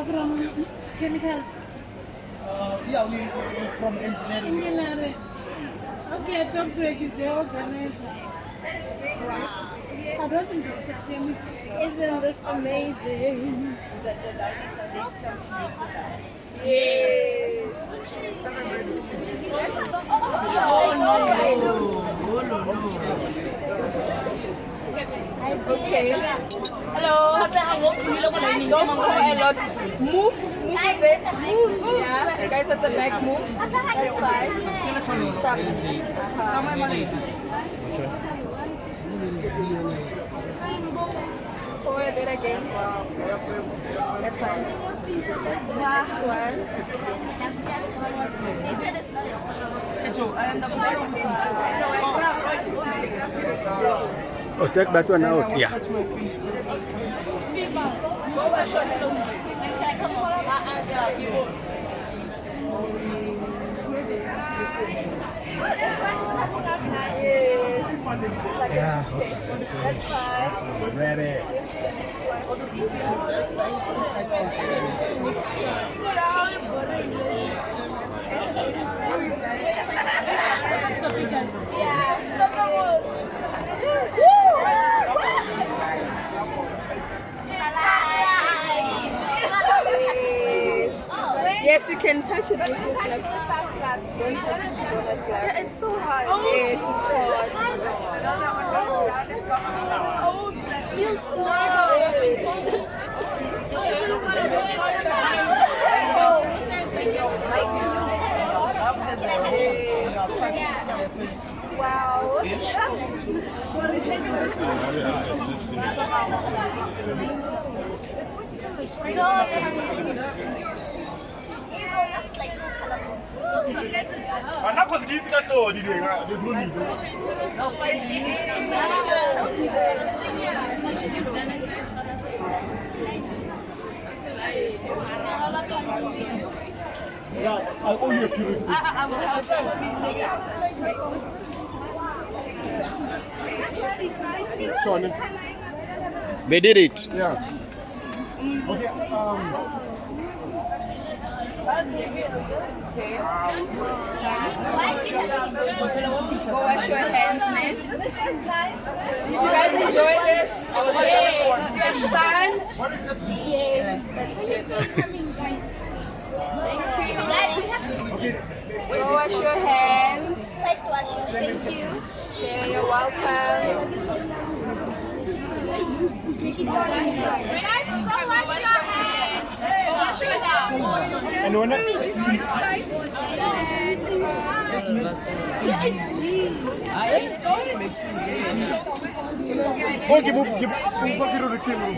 From chemical. Yeah, we from engineering. Okay, top to she's the organizer. I don't think Dr. James. Isn't this amazing? Yes. Oh no. Okay. Hello. Don't go a lot. Move a bit. Move. Yeah. The guys at the back move. That's fine. Sharp. Go a bit again. That's fine. Next one. Oh, take that one out. Yeah. Yes. Like a toothpaste. That's fine. Grab it. Into the next one. Yeah, stop Yes, you can touch it. It's so hard. Yes, it's hard. Oh, that feels so Wow. It's like so colorful. I'm not going to give you that door, did you? There's no need. Yeah, I'll owe you a curiosity. Sean. They did it. Yeah. Okay. Go wash your hands, miss. Did you guys enjoy this? Yes. Did you have fun? Yes. That's good. Thank you. Go wash your hands. Thank you. Okay, you're welcome. Guys, go wash your hands. Go wash your hands. And when give the camera.